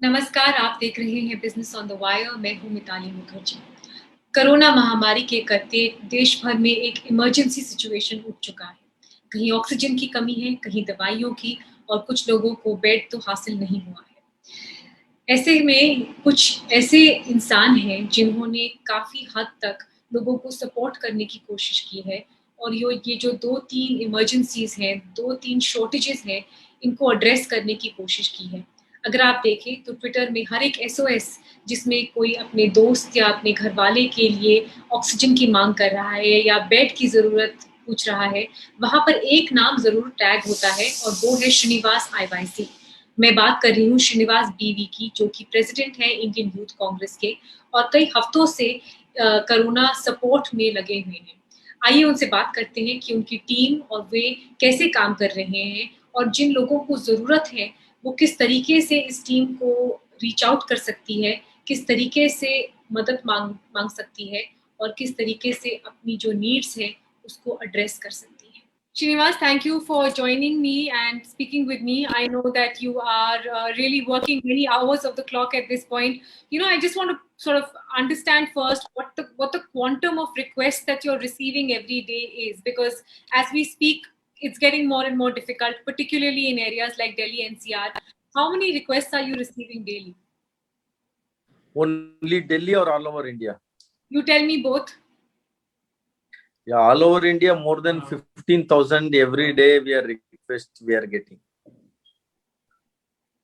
नमस्कार, आप देख रहे हैं बिजनेस ऑन द वायर। मैं हूं मिताली मुखर्जी। कोरोना महामारी के करते देश भर में एक इमरजेंसी सिचुएशन उठ चुका है। कहीं ऑक्सीजन की कमी है, कहीं दवाइयों की, और कुछ लोगों को बेड तो हासिल नहीं हुआ है। ऐसे में कुछ ऐसे इंसान हैं जिन्होंने काफ़ी हद तक लोगों को सपोर्ट करने की कोशिश की है, और यो ये जो 2-3 इमरजेंसीज़ हैं, 2-3 शॉर्टेजेस हैं, इनको एड्रेस करने की कोशिश की है। अगर आप देखें तो ट्विटर में हर एक एसओएस जिसमें कोई अपने दोस्त या अपने घरवाले के लिए ऑक्सीजन की माँग कर रहा है या बेड की ज़रूरत पूछ रहा है, वहाँ पर एक नाम ज़रूर टैग होता है, और वो है श्रीनिवास आईवाईसी। मैं बात कर रही हूँ श्रीनिवास बीवी की, जो कि प्रेसिडेंट हैं इंडियन यूथ कांग्रेस के, और कई हफ्तों से कोरोना सपोर्ट में लगे हुए हैं। आइए उनसे बात करते हैं कि उनकी टीम और वे कैसे काम कर रहे हैं, और जिन लोगों को ज़रूरत है वो किस तरीके से इस टीम को रीच आउट कर सकती है, किस तरीके से मदद मांग मांग सकती है, और किस तरीके से अपनी जो नीड्स है उसको एड्रेस कर सकती है। Srinivas, thank you for joining me and speaking with me. I know that you are really working many hours of the clock at this point. I just want to sort of understand first what the quantum of requests that you're receiving every day is, because as we speak, it's getting more and more difficult, particularly in areas like Delhi NCR. How many requests are you receiving daily? Only Delhi or all over India? You tell me both. Yeah, all over India, more than 15,000 every day we are getting.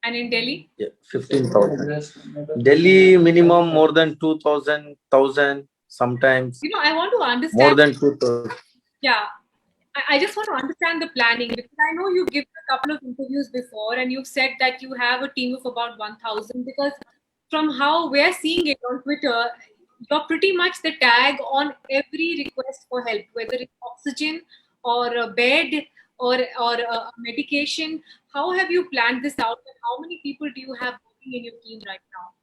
And in Delhi? Yeah, 15,000. Delhi minimum more than 2,000, 1,000 sometimes. I want to understand. More than 2,000. Yeah. I just want to understand the planning, because I know you've given a couple of interviews before and you've said that you have a team of about 1,000, because from how we're seeing it on Twitter, you're pretty much the tag on every request for help, whether it's oxygen or a bed or a medication. How have you planned this out, and how many people do you have working in your team right now?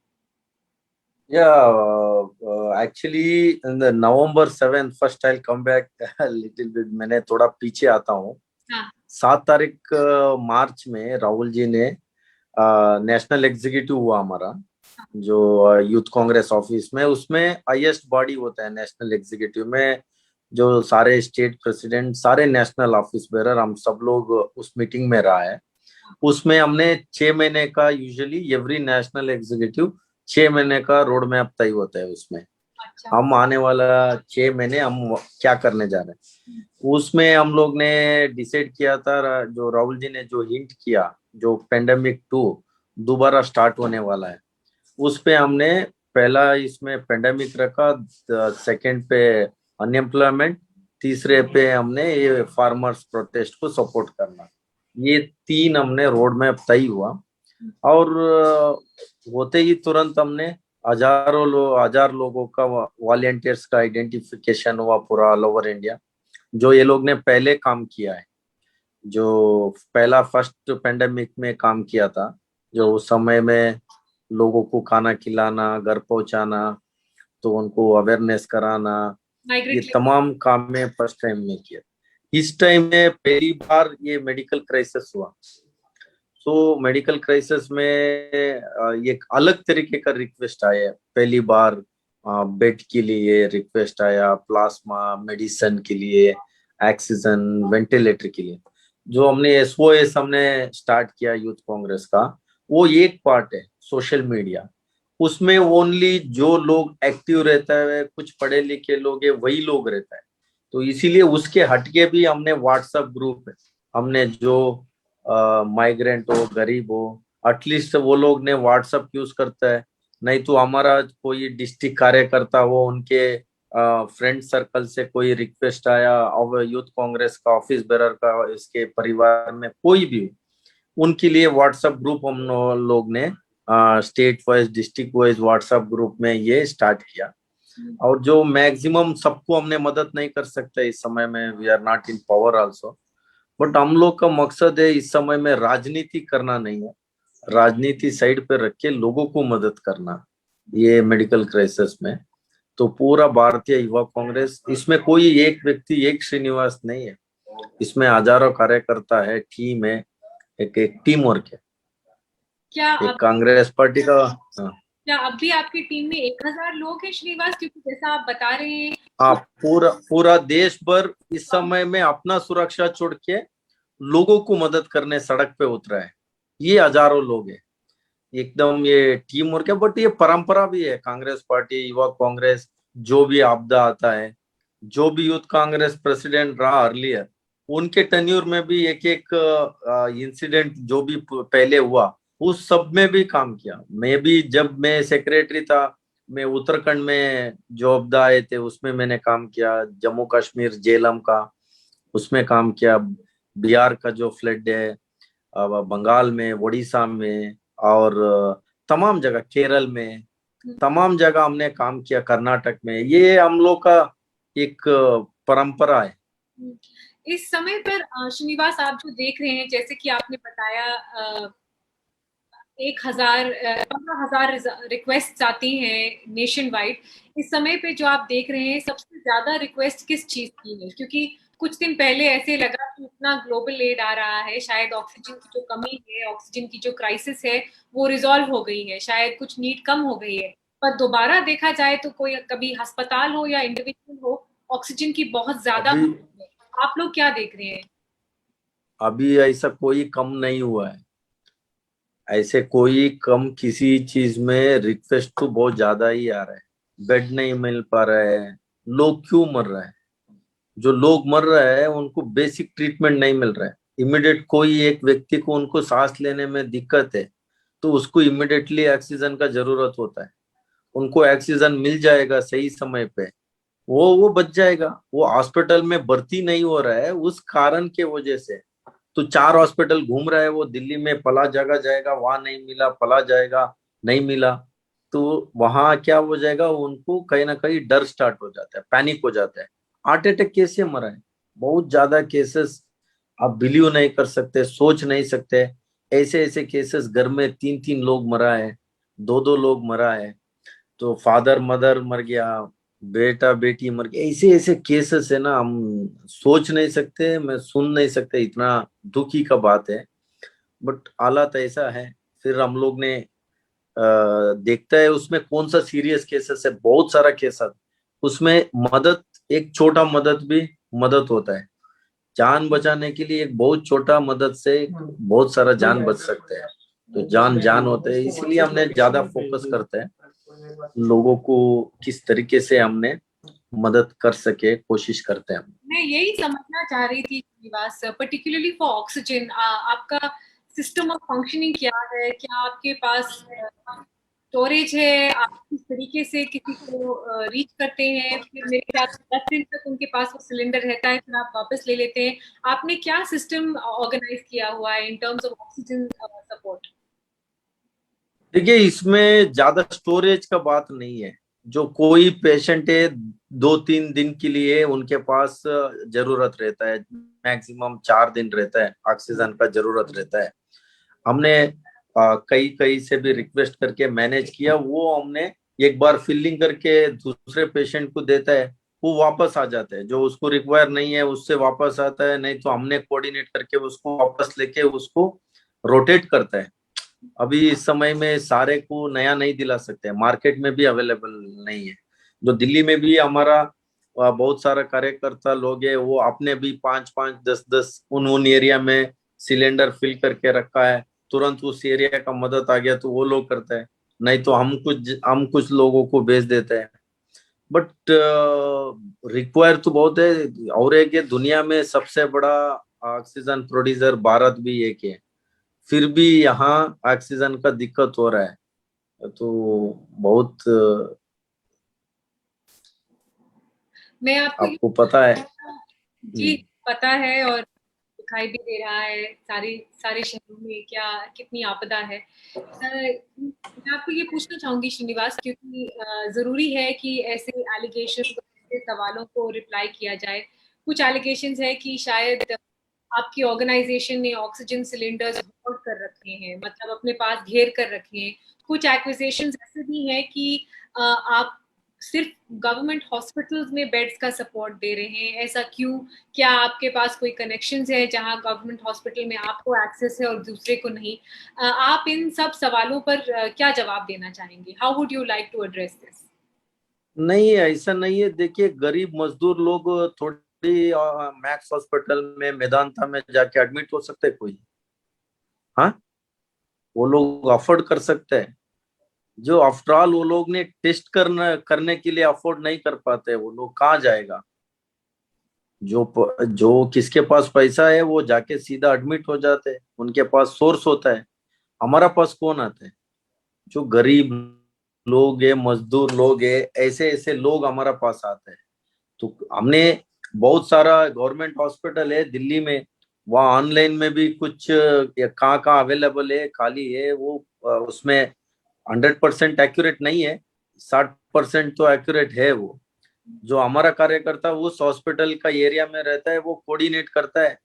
Yeah, actually in the November 7th, first I'll come back a little bit. मैंने थोड़ा पीछे आता हूँ। 7 तारीख मार्च में राहुल जी ने national executive हुआ हमारा, जो यूथ कांग्रेस ऑफिस में, उसमें हाईएस्ट बॉडी होता है नेशनल एग्जीक्यूटिव में, जो सारे स्टेट प्रेसिडेंट, सारे नेशनल ऑफिस बेरर, हम सब लोग उस मीटिंग में रहा है। उसमें हमने 6 महीने का, यूजुअली एवरी नेशनल एग्जीक्यूटिव 6 महीने का रोड मैप तय होता है। उसमें हम आने वाला 6 महीने हम क्या करने जा रहे हैं, उसमें हम लोग ने डिसाइड किया था, जो राहुल जी ने जो हिंट किया, जो पेंडेमिक 2 दोबारा स्टार्ट होने वाला है, उस पे हमने पहला इसमें पेंडेमिक रखा, सेकंड पे अनएम्प्लॉयमेंट, तीसरे पे हमने ये फार्मर्स प्रोटेस्ट को सपोर्ट करना। ये 3 हमने रोड मैप तय हुआ, और होते ही तुरंत हमने हजार लोगों का, वॉलंटियर्स का आइडेंटिफिकेशन हुआ पूरा ऑल ओवर इंडिया, जो ये लोग ने पहले काम किया है, जो पहला फर्स्ट पेंडेमिक में काम किया था, जो उस समय में लोगों को खाना खिलाना, घर पहुंचाना, तो उनको अवेयरनेस कराना, ये तमाम काम में फर्स्ट टाइम में किया। इस टाइम में पहली बार ये मेडिकल क्राइसिस हुआ, तो मेडिकल क्राइसिस में एक अलग तरीके का रिक्वेस्ट आया। पहली बार बेड के लिए रिक्वेस्ट आया, प्लाज्मा मेडिसिन के लिए, ऑक्सीजन, वेंटिलेटर के लिए। जो हमने एसओएस हमने स्टार्ट किया यूथ कांग्रेस का, वो एक पार्ट है सोशल मीडिया। उसमें ओनली जो लोग एक्टिव रहता है, कुछ पढ़े लिखे लोग है, वही लोग रहता है। तो इसीलिए उसके हटके भी हमने व्हाट्सएप ग्रुप है, हमने जो माइग्रेंट हो, गरीब हो, एटलीस्ट वो लोग ने व्हाट्सएप यूज करता है। नहीं तो हमारा कोई डिस्ट्रिक्ट कार्यकर्ता हो, उनके फ्रेंड सर्कल से कोई रिक्वेस्ट आया, और यूथ कांग्रेस का ऑफिस बेरर का, इसके परिवार में कोई भी, उनके लिए व्हाट्सएप ग्रुप हम लोग ने state wise, district wise WhatsApp group में ये स्टार्ट किया। और जो मैक्सिमम सबको हमने मदद नहीं कर सकते इस समय में, we are not in power also, but हम लोग का मकसद है इस समय में राजनीति करना नहीं है, राजनीति साइड पे रख के लोगों को मदद करना ये मेडिकल क्राइसिस में। तो पूरा भारतीय युवा कांग्रेस, इसमें कोई एक व्यक्ति, एक श्रीनिवास नहीं है, इसमें हजारों कार्यकर्ता है, टीम है, एक टीम वर्क है। क्या एक कांग्रेस पार्टी का। हाँ, क्या अब भी आपकी टीम में 1000 लोग हैं श्रीनिवास? क्योंकि जैसा आप बता रहे हैं। हाँ, पूरा पूरा देश भर इस समय में अपना सुरक्षा छोड़ के लोगों को मदद करने सड़क पे उतरा है। ये हजारों लोग हैं, एकदम ये टीम वर्क है। बट ये परंपरा भी है, कांग्रेस पार्टी, युवा कांग्रेस, जो भी आपदा आता है, जो भी यूथ कांग्रेस प्रेसिडेंट रहा अर्लियर, उनके टेन्यूर में भी एक एक इंसिडेंट जो भी पहले हुआ उस सब में भी काम किया। मैं भी जब मैं सेक्रेटरी था, मैं उत्तराखंड में जो आपदा आए थे उसमें मैंने काम किया, जम्मू कश्मीर जेलम का उसमें काम किया, बिहार का जो फ्लड है, बंगाल में, उड़ीसा में, और तमाम जगह, केरल में, तमाम जगह हमने काम किया, कर्नाटक में। ये हम लोग का एक परंपरा है। इस समय पर श्रीनिवास आप जो देख रहे हैं, जैसे कि आपने बताया 15,000 रिक्वेस्ट आती हैं नेशन वाइड। इस समय पे जो आप देख रहे हैं, सबसे ज्यादा रिक्वेस्ट किस चीज की है? क्योंकि कुछ दिन पहले ऐसे लगा कि इतना ग्लोबल एड आ रहा है, शायद ऑक्सीजन की जो कमी है, ऑक्सीजन की जो क्राइसिस है, वो रिजॉल्व हो गई है, शायद कुछ नीड कम हो गई है। पर दोबारा देखा जाए तो कोई कभी अस्पताल हो या इंडिविजुअल हो, ऑक्सीजन की बहुत ज्यादा अभी कमी है। आप लोग क्या देख रहे हैं? अभी ऐसा कोई कम नहीं हुआ है, ऐसे कोई कम किसी चीज में। रिक्वेस्ट तो बहुत ज्यादा ही आ रहा है, बेड नहीं मिल पा रहा है। लोग क्यों मर रहे हैं? जो लोग मर रहे हैं उनको बेसिक ट्रीटमेंट नहीं मिल रहा है। इमिडिएट कोई एक व्यक्ति को उनको सांस लेने में दिक्कत है तो उसको इमिडिएटली ऑक्सीजन का जरूरत होता है। उनको ऑक्सीजन मिल जाएगा सही समय पे, वो बच जाएगा। वो हॉस्पिटल में भर्ती नहीं हो रहा है उस कारण के वजह से। तो 4 हॉस्पिटल घूम रहा है वो, दिल्ली में पला जगह जाएगा, वहां नहीं मिला, पला जाएगा, नहीं मिला। तो वहां क्या हो जाएगा, उनको कहीं ना कहीं डर स्टार्ट हो जाता है, पैनिक हो जाता है। हार्ट अटैक कैसे मरा है, बहुत ज्यादा केसेस, आप बिलीव नहीं कर सकते, सोच नहीं सकते। ऐसे ऐसे केसेस, घर में 3 3 लोग मरा है, 2 2 लोग मरा है। तो फादर मदर मर गया, बेटा बेटी मर गया, ऐसे ऐसे केसेस है ना, हम सोच नहीं सकते, मैं सुन नहीं सकते, इतना दुखी का बात है। बट हालात ऐसा है। फिर हम लोग ने देखता है उसमें कौन सा सीरियस केसेस है, बहुत सारा केस है उसमें। मदद, एक छोटा मदद भी मदद होता है। जान बचाने के लिए एक बहुत छोटा मदद से बहुत सारा जान बच सकते हैं। तो जान जान होते हैं, इसलिए हमने ज्यादा फोकस करते हैं लोगों को किस तरीके से हमने मदद कर सके, कोशिश करते हैं हम। मैं यही समझना चाह रही थी श्रीनिवास, पर्टिकुलरली फॉर ऑक्सीजन, आपका सिस्टम ऑफ फंक्शनिंग क्या है? क्या आपके पास स्टोरेज है? आप किस तरीके से किसी को रीच करते हैं? फिर मेरे ख्याल से 10 दिन तक उनके पास वो सिलेंडर रहता है, फिर आप वापस ले लेते हैं। आपने क्या सिस्टम ऑर्गेनाइज किया हुआ है in terms of oxygen support? देखिए, इसमें ज्यादा स्टोरेज का बात नहीं है। जो कोई पेशेंट है, 2 3 दिन के लिए उनके पास जरूरत रहता है, मैक्सिमम 4 दिन रहता है, ऑक्सीजन का जरूरत रहता है। हमने कई कई से भी रिक्वेस्ट करके मैनेज किया, वो हमने एक बार फिलिंग करके दूसरे पेशेंट को देता है, वो वापस आ जाता है। जो उसको रिक्वायर नहीं है उससे वापस आता है, नहीं तो हमने कोऑर्डिनेट करके उसको वापस लेके उसको रोटेट करता है। अभी इस समय में सारे को नया नहीं दिला सकते, मार्केट में भी अवेलेबल नहीं है। जो दिल्ली में भी हमारा बहुत सारा कार्यकर्ता लोग है, वो अपने भी 5 5 10 10 उन उन एरिया में सिलेंडर फिल करके रखा है। तुरंत उस एरिया का मदद आ गया तो वो लोग करते हैं, नहीं तो हम कुछ लोगों को भेज देते हैं। बट रिक्वायर तो बहुत है। और एक ये दुनिया में सबसे बड़ा ऑक्सीजन प्रोड्यूसर भारत भी एक है, फिर भी यहाँ ऑक्सीजन का दिक्कत हो रहा है। तो बहुत मैं आपको आपको पता है। जी पता है, और दिखाई भी दे रहा है सारी सारे शहरों में क्या कितनी आपदा है। मैं आपको ये पूछना चाहूंगी श्रीनिवास, क्योंकि जरूरी है कि ऐसे एलिगेशन, ऐसे सवालों को रिप्लाई किया जाए। कुछ एलिगेशंस है कि शायद आपकी ऑर्गेनाइजेशन ने ऑक्सीजन सिलेंडर्स होल्ड कर रखे हैं, मतलब अपने पास घेर कर रखे हैं। कुछ एक्विजिशंस ऐसे भी हैं कि आप सिर्फ गवर्नमेंट हॉस्पिटल्स में बेड्स का सपोर्ट दे रहे हैं, ऐसा क्यों? क्या आपके पास कोई कनेक्शंस है जहां गवर्नमेंट हॉस्पिटल में आपको एक्सेस है और दूसरे को नहीं? आप इन सब सवालों पर क्या जवाब देना चाहेंगे? How would you like to address this? नहीं, ऐसा नहीं है। देखिए, गरीब मजदूर लोग थोड़ी मैक्स हॉस्पिटल में, मेदांता में जाके एडमिट हो सकते हैं कोई? हाँ, वो लोग अफोर्ड कर सकते हैं। जो आफ्टर ऑल वो लोग ने टेस्ट करने के लिए अफोर्ड नहीं कर पाते, वो लोग कहाँ जाएगा? जो किसके पास पैसा है वो जाके सीधा एडमिट हो जाते हैं, उनके पास सोर्स होता है। हमारा पास कौन आता है? जो गरीब लोग है, मजदूर लोग है, ऐसे ऐसे लोग हमारा पास आते हैं। तो हमने बहुत सारा गवर्नमेंट हॉस्पिटल है दिल्ली में, वहाँ ऑनलाइन में भी कुछ कहाँ कहाँ अवेलेबल है, खाली है वो, उसमें 100% एक्यूरेट नहीं है, 60% तो एक्यूरेट है वो। जो हमारा कार्यकर्ता उस हॉस्पिटल का एरिया में रहता है, वो कोऑर्डिनेट करता है।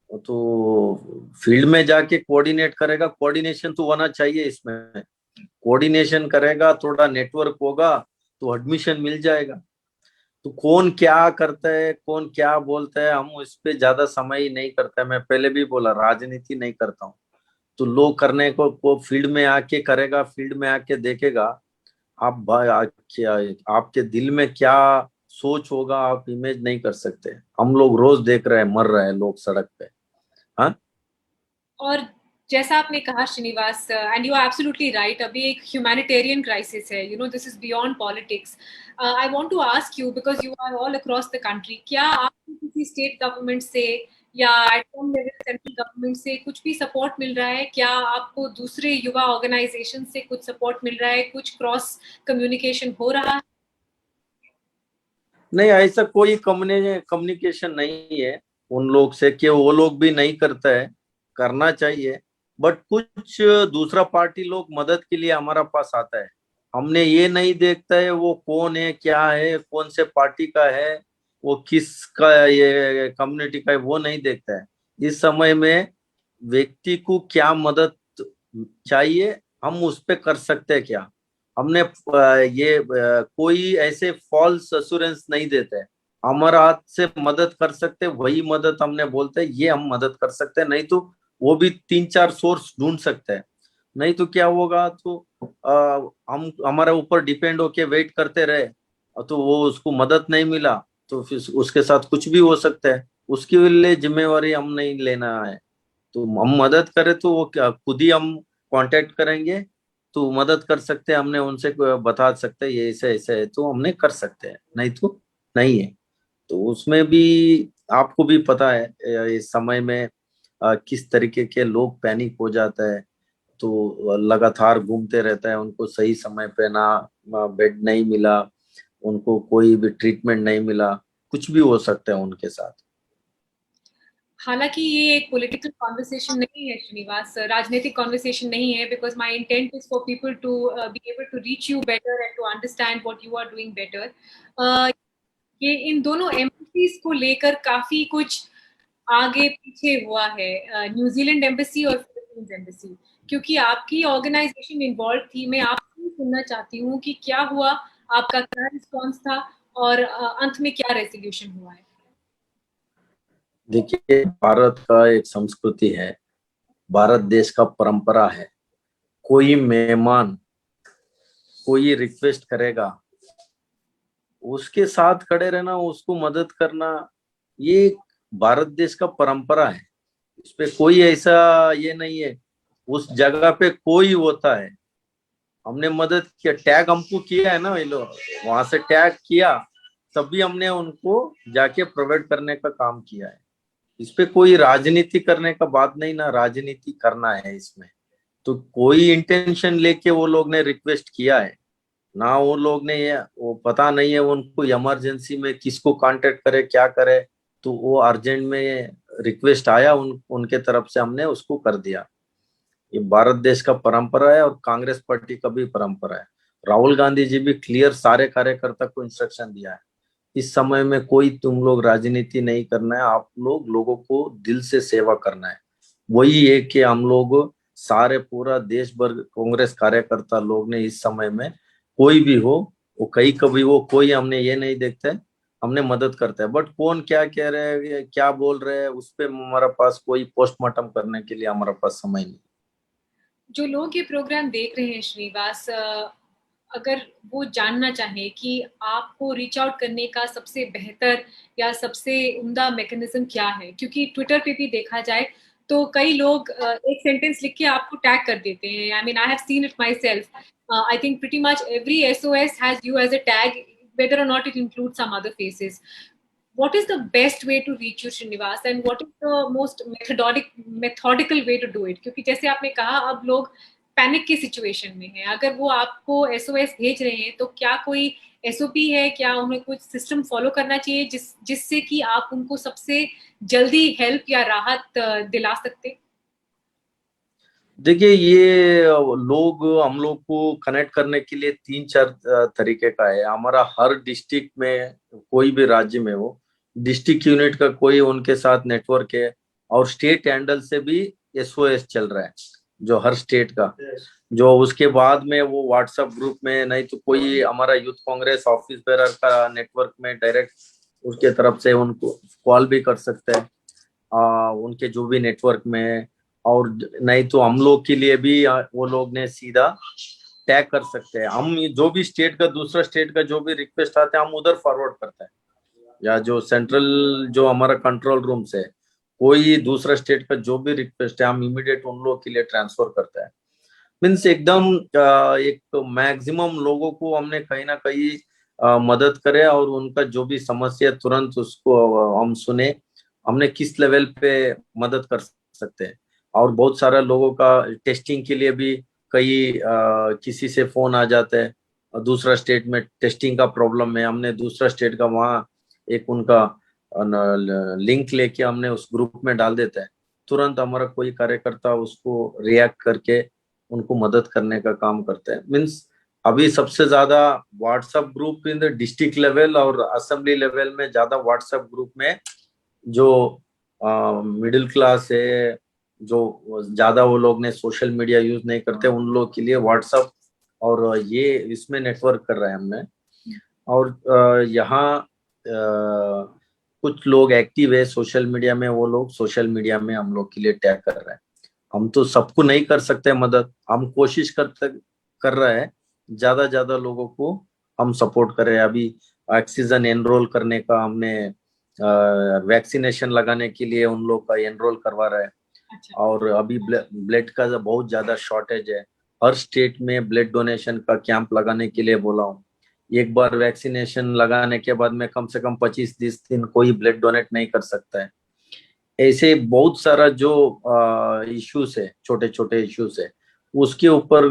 तो फील्ड में जाके कोऑर्डिनेट करेगा, कोऑर्डिनेशन तो होना चाहिए इसमें। कोऑर्डिनेशन करेगा, थोड़ा नेटवर्क होगा, तो एडमिशन मिल जाएगा। तो कौन क्या करता है, कौन क्या बोलता है, हम इस पे ज्यादा समय ही नहीं करते। मैं पहले भी बोला, राजनीति नहीं करता हूँ। तो लोग करने को फील्ड में आके करेगा, फील्ड में आके देखेगा। आप क्या, आपके दिल में क्या सोच होगा, आप इमेज नहीं कर सकते। हम लोग रोज देख रहे हैं, मर रहे हैं लोग सड़क पे। हाँ, और जैसा आपने कहा Srinivas, and you are absolutely right, अभी एक ह्यूमैनिटेरियन क्राइसिस है, this is beyond politics. I want to ask you, because you are all across the country, क्या आपको किसी स्टेट गवर्नमेंट से या at home level central government से कुछ भी सपोर्ट मिल रहा है? क्या आपको दूसरे युवा ऑर्गेनाइजेशन से कुछ सपोर्ट मिल रहा है? कुछ क्रॉस कम्युनिकेशन हो रहा है? नहीं, ऐसा कोई कम्युनिकेशन नहीं है उन लोग से, कि वो लोग भी नहीं करता है। करना चाहिए, बट कुछ दूसरा पार्टी लोग मदद के लिए हमारा पास आता है। हमने ये नहीं देखता है वो कौन है, क्या है, कौन से पार्टी का है, वो किस का, ये कम्युनिटी का है, वो नहीं देखता है। इस समय में व्यक्ति को क्या मदद चाहिए, हम उस पे कर सकते हैं क्या। हमने कोई ऐसे फॉल्स अश्योरेंस नहीं देते हैं। हमारा हाथ से मदद कर सकते, वही मदद हमने बोलते हैं, ये हम मदद कर सकते हैं। नहीं तो वो भी 3-4 सोर्स ढूंढ सकते हैं। नहीं तो क्या होगा, तो हम हमारे ऊपर डिपेंड होके वेट करते रहे, तो वो उसको मदद नहीं मिला, तो फिर उसके साथ कुछ भी हो सकता है। उसके लिए जिम्मेवारी हम नहीं लेना है। तो हम मदद करें तो वो क्या, खुद ही हम कांटेक्ट करेंगे, तो मदद कर सकते हैं। हमने उनसे बता सकते हैं ये ऐसे ऐसे है, तो हमने कर सकते हैं, नहीं तो नहीं है। तो उसमें भी आपको भी पता है, इस समय में किस तरीके के लोग पैनिक हो जाता है। तो लगातार घूमते रहता है, उनको सही समय पे ना बेड नहीं मिला, उनको कोई भी ट्रीटमेंट नहीं मिला, कुछ भी हो सकता है उनके साथ। हालांकि ये एक पॉलिटिकल कॉन्वर्सेशन नहीं है श्रीनिवास, राजनीतिक कॉन्वर्सेशन नहीं है, because my intent is for people to be able to reach you better and to understand what you are doing better. ये इन दोनों एम्बेसीज को लेकर काफी कुछ आगे पीछे हुआ है, न्यूजीलैंड एम्बेसी और फिलीपींस एम्बेसी, क्योंकि आपकी ऑर्गेनाइजेशन इन्वॉल्व थी। मैं आपसे सुनना चाहती हूँ कि क्या हुआ, आपका क्या रिस्पॉन्स था, और अंत में क्या रेजोल्यूशन हुआ है? देखिए, भारत का एक संस्कृति है, भारत देश का परंपरा है। कोई मेहमान कोई रिक्वेस्ट करेगा, उसके साथ खड़े रहना, उसको मदद करना, ये भारत देश का परंपरा है। इस पे कोई ऐसा ये नहीं है। उस जगह पे कोई होता है, हमने मदद किया, टैग हमको किया है ना, ये लोग वहां से टैग किया, तभी हमने उनको जाके प्रोवाइड करने का काम किया है। इस पे कोई राजनीति करने का बात नहीं, ना राजनीति करना है इसमें। तो कोई इंटेंशन लेके वो लोग ने रिक्वेस्ट किया है ना, वो लोग ने ये, वो पता नहीं है उनको इमरजेंसी में किसको कांटेक्ट करे, क्या करे। तो वो अर्जेंट में रिक्वेस्ट आया उनके तरफ से, हमने उसको कर दिया। ये भारत देश का परंपरा है और कांग्रेस पार्टी का भी परंपरा है। राहुल गांधी जी भी क्लियर सारे कार्यकर्ता को इंस्ट्रक्शन दिया है, इस समय में कोई तुम लोग राजनीति नहीं करना है, आप लोग लोगों को दिल से सेवा करना है। वही है कि हम लोग सारे पूरा देश भर कांग्रेस कार्यकर्ता लोग ने इस समय में कोई भी हो, वो कहीं कभी वो कोई हमने ये नहीं देखते, हमने मदद करते हैं, बट कौन क्या कह रहे हैं क्या बोल रहे हैं उस पे हमारे पास कोई पोस्टमार्टम करने के लिए हमारे पास समय नहीं। जो लोग ये प्रोग्राम देख रहे हैं श्रीनिवास, अगर वो जानना चाहें कि आपको रीच आउट करने का सबसे बेहतर या सबसे उम्दा मैकेनिज्म क्या है, क्योंकि ट्विटर पे भी देखा जाए तो कई लोग एक सेंटेंस लिख के आपको टैग कर देते हैं। I mean I have seen it myself. I think pretty much every SOS has you as a tag, whether or not it includes some other faces. What is the best way to reach you, Srinivas, and what is the most methodical way to do it? क्योंकि जैसे आपने कहा अब लोग panic की situation में हैं, अगर वो आपको SOS भेज रहे हैं तो क्या कोई SOP है, क्या उन्हें कुछ सिस्टम फॉलो करना चाहिए जिससे कि आप उनको सबसे जल्दी हेल्प या राहत दिला सकते? देखिए ये लोग हम लोग को कनेक्ट करने के लिए 3-4 तरीके का है। हमारा हर डिस्ट्रिक्ट में कोई भी राज्य में हो, डिस्ट्रिक्ट यूनिट का कोई उनके साथ नेटवर्क है, और स्टेट हैंडल से भी SOS चल रहा है जो हर स्टेट का। जो उसके बाद में वो व्हाट्सएप ग्रुप में, नहीं तो कोई हमारा यूथ कांग्रेस ऑफिस बेरर का नेटवर्क में डायरेक्ट उसके तरफ से उनको कॉल भी कर सकते हैं, उनके जो भी नेटवर्क में। और नहीं तो हम लोग के लिए भी वो लोग ने सीधा टैग कर सकते हैं। हम जो भी स्टेट का, दूसरा स्टेट का जो भी रिक्वेस्ट आते हैं हम उधर फॉरवर्ड करते हैं, या जो सेंट्रल जो हमारा कंट्रोल रूम से कोई दूसरा स्टेट का जो भी रिक्वेस्ट है हम इमीडिएट उन लोगों के लिए ट्रांसफर करते हैं। मीन्स एकदम एक मैक्सिमम लोगों को हमने कहीं ना कहीं मदद करे, और उनका जो भी समस्या तुरंत उसको हम सुने, हमने किस लेवल पे मदद कर सकते हैं। और बहुत सारा लोगों का टेस्टिंग के लिए भी कई किसी से फोन आ जाते हैं, दूसरा स्टेट में टेस्टिंग का प्रॉब्लम है, हमने दूसरा स्टेट का वहाँ एक उनका लिंक लेके हमने उस ग्रुप में डाल देते हैं, तुरंत हमारा कोई कार्यकर्ता उसको रिएक्ट करके उनको मदद करने का काम करते हैं। मीन्स अभी सबसे ज्यादा WhatsApp group in the district level और असेंबली लेवल में, ज्यादा व्हाट्सएप ग्रुप में जो मिडिल क्लास है, जो ज्यादा वो लोग ने सोशल मीडिया यूज नहीं करते, उन लोग के लिए व्हाट्सएप और ये इसमें नेटवर्क कर रहे हैं हमने। और यहाँ कुछ लोग एक्टिव है सोशल मीडिया में, वो लोग सोशल मीडिया में हम लोग के लिए टैग कर रहे हैं। हम तो सबको नहीं कर सकते मदद, हम कोशिश कर रहे हैं ज्यादा लोगों को हम सपोर्ट करें। अभी ऑक्सीजन एनरोल करने का हमने, वैक्सीनेशन लगाने के लिए उन लोग का एनरोल करवा रहे हैं। अच्छा। और अभी ब्लड का बहुत ज्यादा शॉर्टेज है, हर स्टेट में ब्लड डोनेशन का कैंप लगाने के लिए बोला हूँ। एक बार वैक्सीनेशन लगाने के बाद में कम से कम 25-30 दिन कोई ब्लड डोनेट नहीं कर सकता है। ऐसे बहुत सारा जो इश्यूज है, छोटे छोटे इश्यूज है, उसके ऊपर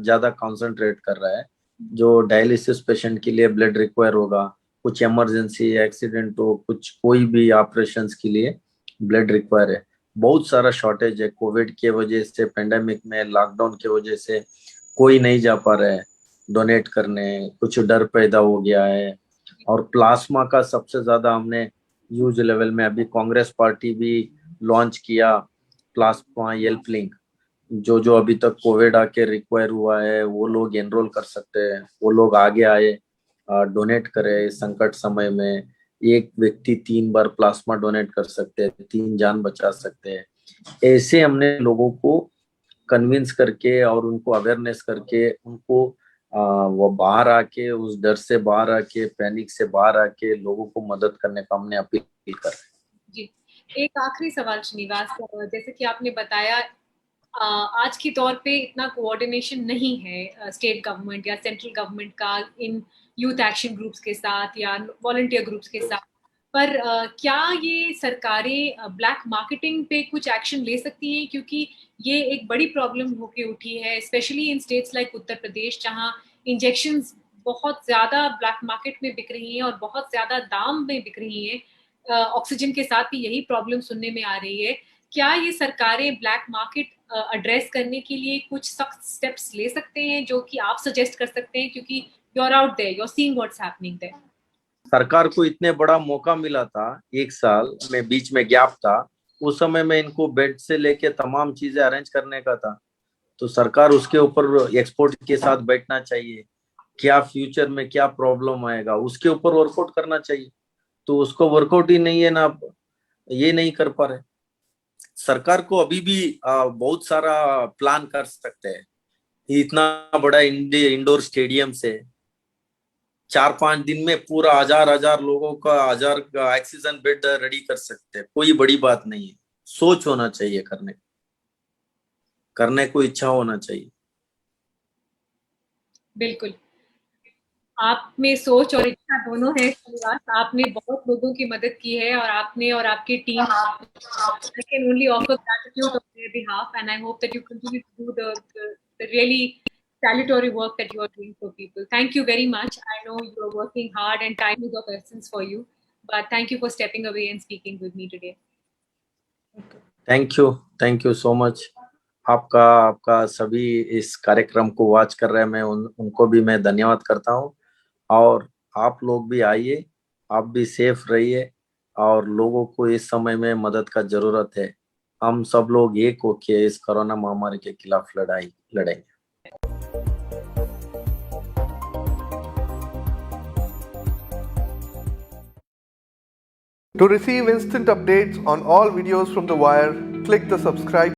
ज्यादा कंसंट्रेट कर रहा है। जो डायलिसिस पेशेंट के लिए ब्लड रिक्वायर होगा, कुछ इमरजेंसी एक्सीडेंट हो, कुछ कोई भी ऑपरेशंस के लिए ब्लड रिक्वायर है, बहुत सारा शॉर्टेज है। कोविड के वजह से, पेंडेमिक में, लॉकडाउन के वजह से कोई नहीं जा पा रहा है डोनेट करने, कुछ डर पैदा हो गया है। और प्लाज्मा का सबसे ज्यादा हमने ह्यूज लेवल में, अभी कांग्रेस पार्टी भी लॉन्च किया प्लाज्मा हेल्प लिंक, जो जो अभी तक कोविड आके रिक्वायर हुआ है वो लोग एनरोल कर सकते हैं, वो लोग आगे आए, डोनेट करे। संकट समय में एक व्यक्ति 3 बार प्लाज्मा डोनेट कर सकते हैं, 3 जान बचा सकते हैं। ऐसे हमने लोगों को कन्विंस करके और उनको अवेयरनेस करके उनको वो बाहर आके, उस डर से बाहर आके, पैनिक से बाहर आके लोगों को मदद करने का हमने अपील कर रहे हैं। जी, एक आखिरी सवाल श्रीनिवास, जैसे कि आपने बताया आज के दौर पे इतना कोऑर्डिनेशन नहीं है स्टेट गवर्नमेंट या सेंट्रल गवर्नमेंट का इन यूथ एक्शन ग्रुप्स के साथ या वॉलंटियर ग्रुप्स के साथ, पर क्या ये सरकारें ब्लैक मार्केटिंग पे कुछ एक्शन ले सकती हैं? क्योंकि ये एक बड़ी प्रॉब्लम होके उठी है, specially in states like Uttar Pradesh, जहाँ इंजेक्शंस बहुत ज्यादा ब्लैक मार्केट में बिक रही हैं और बहुत ज्यादा दाम में बिक रही हैं। ऑक्सीजन के साथ भी यही प्रॉब्लम सुनने में आ रही है। क्या ये सरकारें ब्लैक मार्केट एड्रेस करने के लिए कुछ सख्त स्टेप्स ले सकते हैं जो कि आप सजेस्ट कर सकते हैं, क्योंकि you are out there, you are seeing what's happening there? सरकार को इतने बड़ा मौका मिला था, 1 साल में बीच में गैप था, उस समय में इनको बेड से लेके तमाम चीजें अरेंज करने का था, तो सरकार उसके ऊपर एक्सपोर्ट के साथ बैठना चाहिए। क्या फ्यूचर में क्या प्रॉब्लम आएगा, उसके ऊपर वर्कआउट करना चाहिए। तो उसको वर्कआउट ही नहीं है ना, ये नहीं कर पा रहे। सरकार को अभी भी बहुत सारा प्लान कर सकते हैं। इतना बड़ा इंडोर स्टेडियम से 4-5 दिन में पूरा हजार हजार लोगों का, हजार का ऑक्सीजन बेड रेडी कर सकते हैं। कोई बड़ी बात नहीं है। सोच होना चाहिए, करने को इच्छा होना चाहिए। बिल्कुल, आप में सोच और इच्छा दोनों है श्रीनिवास। आपने बहुत लोगों की मदद की है और आपने और आपकी team, I can only offer gratitude on their behalf, and I hope that you continue to do the really salutary work that you are doing for people. Thank you very much. I know you are working hard and time is of essence for you, but thank you for stepping away and speaking with me today. Thank you so much. आपका आपका सभी इस कार्यक्रम को watch कर रहे हैं, मैं उनको भी मैं धन्यवाद करता हूँ। और आप लोग भी आइए, आप भी सेफ रहिए, और लोगों को इस समय में मदद का जरूरत है। हम सब लोग एक होके इस कोरोना महामारी के खिलाफ लड़ेंगे। To receive instant updates on all videos from The Wire, click the subscribe